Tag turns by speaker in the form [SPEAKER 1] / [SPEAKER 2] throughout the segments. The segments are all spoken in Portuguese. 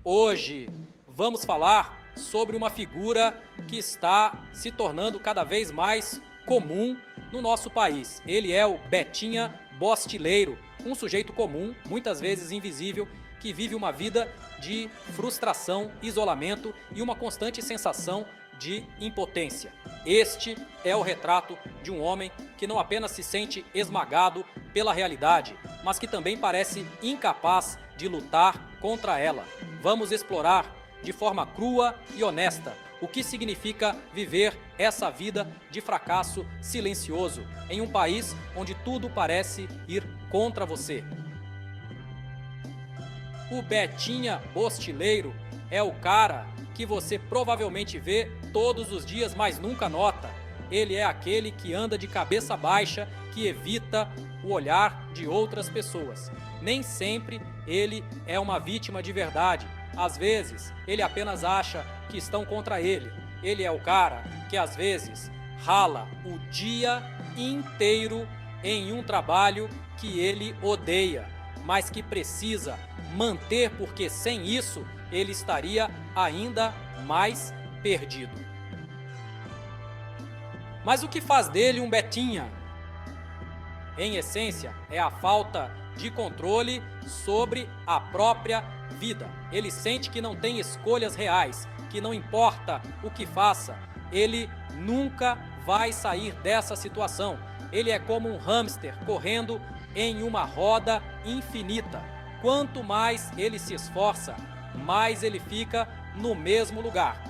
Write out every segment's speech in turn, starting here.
[SPEAKER 1] Hoje vamos falar sobre uma figura que está se tornando cada vez mais comum no nosso país. Ele é o Betinha Bostileiro, um sujeito comum, muitas vezes invisível, que vive uma vida de frustração, isolamento e uma constante sensação de impotência. Este é o retrato de um homem que não apenas se sente esmagado pela realidade, mas que também parece incapaz de lutar contra ela. Vamos explorar de forma crua e honesta o que significa viver essa vida de fracasso silencioso em um país onde tudo parece ir contra você. O Betinha Bostileiro é o cara que você provavelmente vê todos os dias, mas nunca nota. Ele é aquele que anda de cabeça baixa, que evita o olhar de outras pessoas. Nem sempre ele é uma vítima de verdade. Às vezes, ele apenas acha que estão contra ele. Ele é o cara que às vezes rala o dia inteiro em um trabalho que ele odeia, mas que precisa manter, porque sem isso ele estaria ainda mais perdido. Mas o que faz dele um Betinha? Em essência, é a falta de controle sobre a própria vida. Ele sente que não tem escolhas reais, que não importa o que faça, ele nunca vai sair dessa situação. Ele é como um hamster correndo em uma roda infinita. Quanto mais ele se esforça, mais ele fica no mesmo lugar.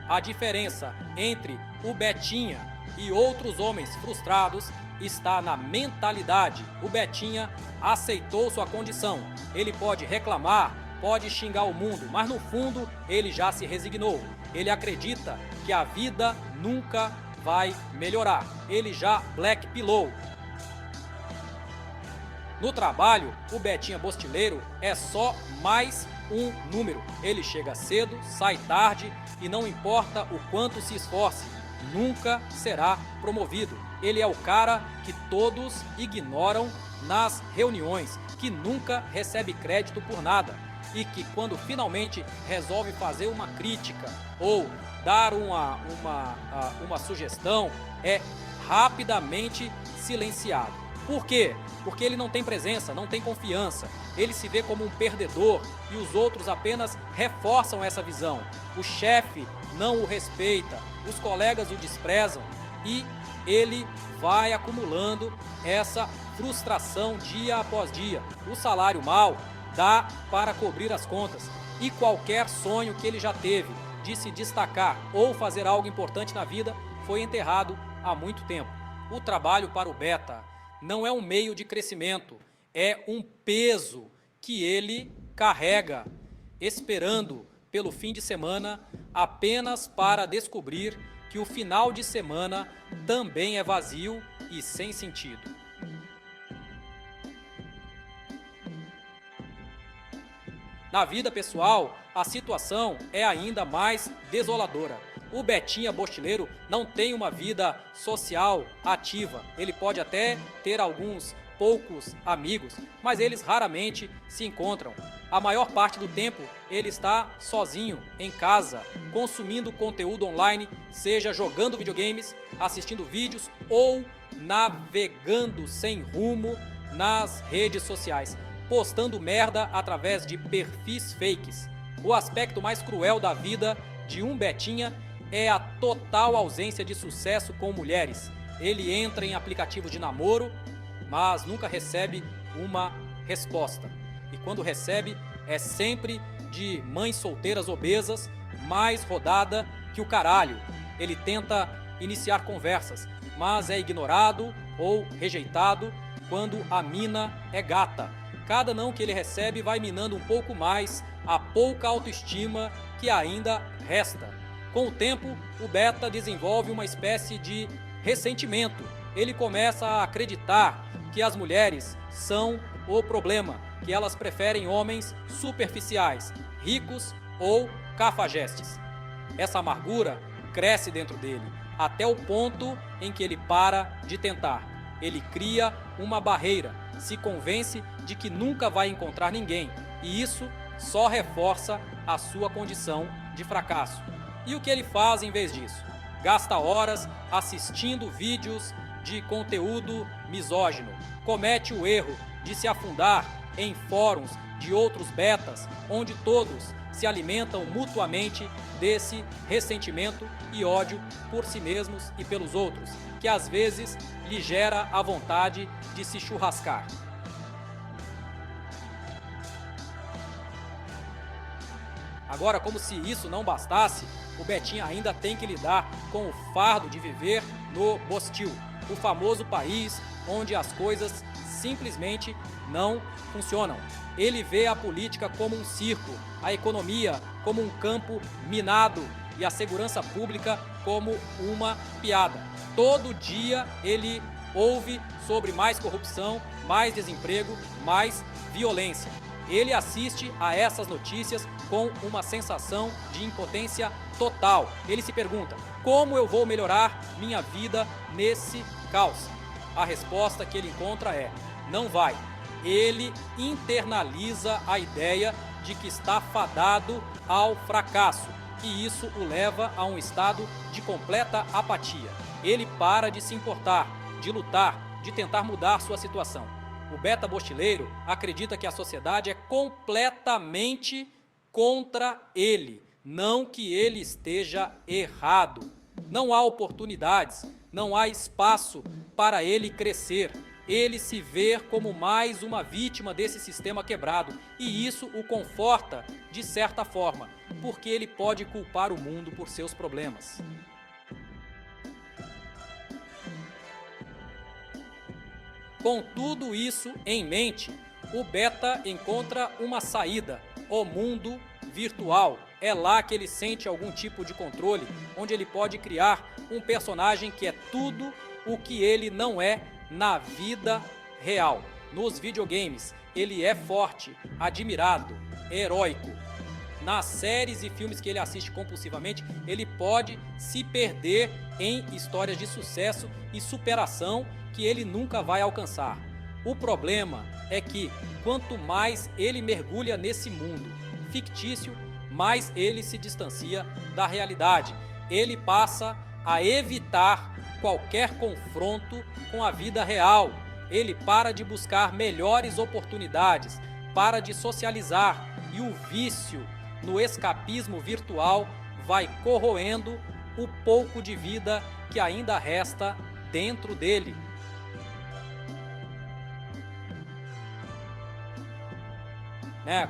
[SPEAKER 1] A diferença entre o Betinha e outros homens frustrados está na mentalidade. O Betinha aceitou sua condição. Ele pode reclamar, pode xingar o mundo, mas no fundo ele já se resignou. Ele acredita que a vida nunca vai melhorar. Ele já blackpillou. No trabalho, o Betinha Bostileiro é só mais um número. Ele chega cedo, sai tarde e não importa o quanto se esforce, nunca será promovido. Ele é o cara que todos ignoram nas reuniões, que nunca recebe crédito por nada e que quando finalmente resolve fazer uma crítica ou dar uma sugestão, é rapidamente silenciado. Por quê? Porque ele não tem presença, não tem confiança. Ele se vê como um perdedor e os outros apenas reforçam essa visão. O chefe não o respeita, os colegas o desprezam e ele vai acumulando essa frustração dia após dia. O salário mal dá para cobrir as contas e qualquer sonho que ele já teve de se destacar ou fazer algo importante na vida foi enterrado há muito tempo. O trabalho para o Beta não é um meio de crescimento, é um peso que ele carrega, esperando pelo fim de semana apenas para descobrir que o final de semana também é vazio e sem sentido. Na vida pessoal, a situação é ainda mais desoladora. O Betinha Bostileiro não tem uma vida social ativa. Ele pode até ter alguns poucos amigos, mas eles raramente se encontram. A maior parte do tempo ele está sozinho em casa, consumindo conteúdo online, seja jogando videogames, assistindo vídeos ou navegando sem rumo nas redes sociais, postando merda através de perfis fakes. O aspecto mais cruel da vida de um Betinha é a total ausência de sucesso com mulheres. Ele entra em aplicativos de namoro, mas nunca recebe uma resposta. E quando recebe, é sempre de mães solteiras obesas, mais rodada que o caralho. Ele tenta iniciar conversas, mas é ignorado ou rejeitado quando a mina é gata. Cada não que ele recebe vai minando um pouco mais a pouca autoestima que ainda resta. Com o tempo, o Beta desenvolve uma espécie de ressentimento. Ele começa a acreditar que as mulheres são o problema, que elas preferem homens superficiais, ricos ou cafajestes. Essa amargura cresce dentro dele, até o ponto em que ele para de tentar. Ele cria uma barreira, se convence de que nunca vai encontrar ninguém. e isso só reforça a sua condição de fracasso. E o que ele faz em vez disso? Gasta horas assistindo vídeos de conteúdo misógino, comete o erro de se afundar em fóruns de outros betas, onde todos se alimentam mutuamente desse ressentimento e ódio por si mesmos e pelos outros, que às vezes lhe gera a vontade de se churrascar. Agora, como se isso não bastasse, o Betinha ainda tem que lidar com o fardo de viver no Bostil, o famoso país onde as coisas simplesmente não funcionam. Ele vê a política como um circo, a economia como um campo minado e a segurança pública como uma piada. Todo dia ele ouve sobre mais corrupção, mais desemprego, mais violência. Ele assiste a essas notícias com uma sensação de impotência total. Ele se pergunta: como eu vou melhorar minha vida nesse caos? A resposta que ele encontra é: não vai. Ele internaliza a ideia de que está fadado ao fracasso, e isso o leva a um estado de completa apatia. Ele para de se importar, de lutar, de tentar mudar sua situação. O beta bostileiro acredita que a sociedade é completamente contra ele, não que ele esteja errado. Não há oportunidades, não há espaço para ele crescer. Ele se vê como mais uma vítima desse sistema quebrado, e isso o conforta de certa forma, porque ele pode culpar o mundo por seus problemas. Com tudo isso em mente, o beta encontra uma saída: o mundo virtual. É lá que ele sente algum tipo de controle, onde ele pode criar um personagem que é tudo o que ele não é na vida real. Nos videogames, ele é forte, admirado, heróico. Nas séries e filmes que ele assiste compulsivamente, ele pode se perder em histórias de sucesso e superação que ele nunca vai alcançar. O problema é que quanto mais ele mergulha nesse mundo fictício, mais ele se distancia da realidade. Ele passa a evitar qualquer confronto com a vida real. Ele para de buscar melhores oportunidades, para de socializar, e o vício no escapismo virtual vai corroendo o pouco de vida que ainda resta dentro dele.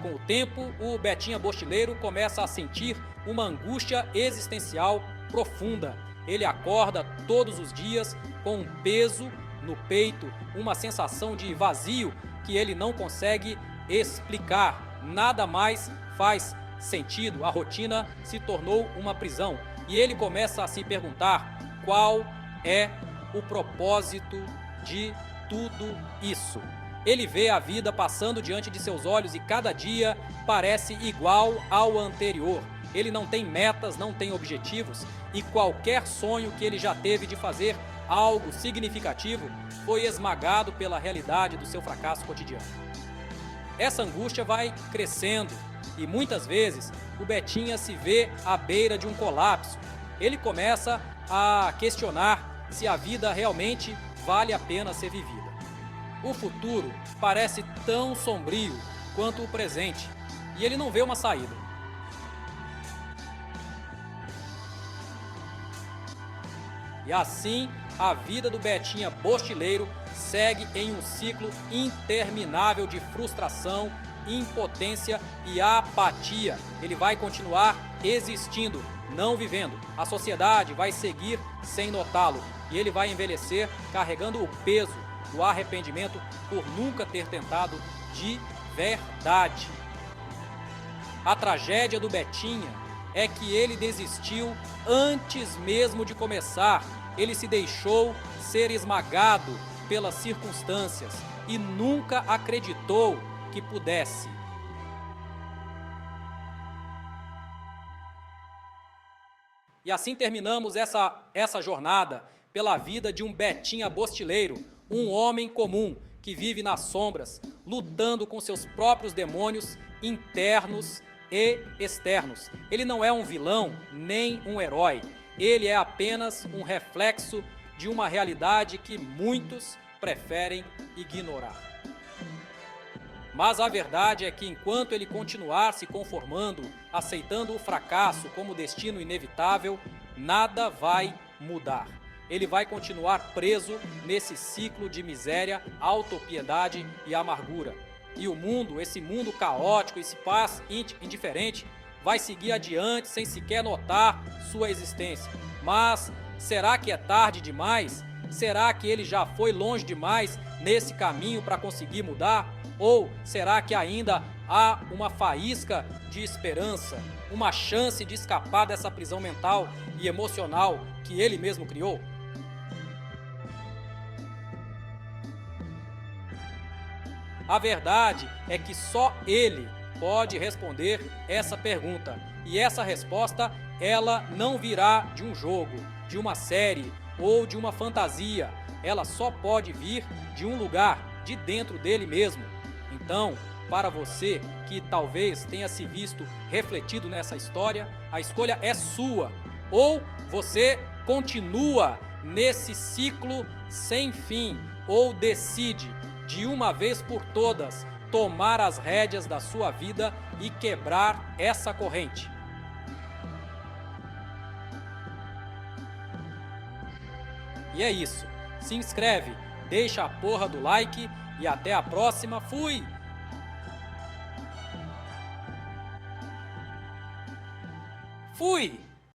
[SPEAKER 1] Com o tempo, o Betinha Bostileiro começa a sentir uma angústia existencial profunda. Ele acorda todos os dias com um peso no peito, uma sensação de vazio que ele não consegue explicar. Nada mais faz sentido, a rotina se tornou uma prisão. E ele começa a se perguntar: qual é o propósito de tudo isso? Ele vê a vida passando diante de seus olhos e cada dia parece igual ao anterior. Ele não tem metas, não tem objetivos, e qualquer sonho que ele já teve de fazer algo significativo foi esmagado pela realidade do seu fracasso cotidiano. Essa angústia vai crescendo e muitas vezes o Betinha se vê à beira de um colapso. Ele começa a questionar se a vida realmente vale a pena ser vivida. O futuro parece tão sombrio quanto o presente, e ele não vê uma saída. E assim, a vida do Betinha Bostileiro segue em um ciclo interminável de frustração, impotência e apatia. Ele vai continuar existindo, não vivendo. A sociedade vai seguir sem notá-lo, e ele vai envelhecer carregando o peso do arrependimento por nunca ter tentado de verdade. A tragédia do Betinha é que ele desistiu antes mesmo de começar. Ele se deixou ser esmagado pelas circunstâncias e nunca acreditou que pudesse. E assim terminamos essa jornada pela vida de um Betinha Bostileiro, um homem comum que vive nas sombras, lutando com seus próprios demônios internos e externos. Ele não é um vilão nem um herói. Ele é apenas um reflexo de uma realidade que muitos preferem ignorar. Mas a verdade é que enquanto ele continuar se conformando, aceitando o fracasso como destino inevitável, nada vai mudar. Ele vai continuar preso nesse ciclo de miséria, autopiedade e amargura. E o mundo, esse mundo caótico, esse paz indiferente, vai seguir adiante sem sequer notar sua existência. Mas será que é tarde demais? Será que ele já foi longe demais nesse caminho para conseguir mudar? Ou será que ainda há uma faísca de esperança, uma chance de escapar dessa prisão mental e emocional que ele mesmo criou? A verdade é que só ele pode responder essa pergunta. E essa resposta, ela não virá de um jogo, de uma série ou de uma fantasia. Ela só pode vir de um lugar, de dentro dele mesmo. Então, para você que talvez tenha se visto refletido nessa história, a escolha é sua. Ou você continua nesse ciclo sem fim, ou decide, de uma vez por todas, tomar as rédeas da sua vida e quebrar essa corrente. E é isso. Se inscreve, deixa a porra do like e até a próxima. Fui! Fui!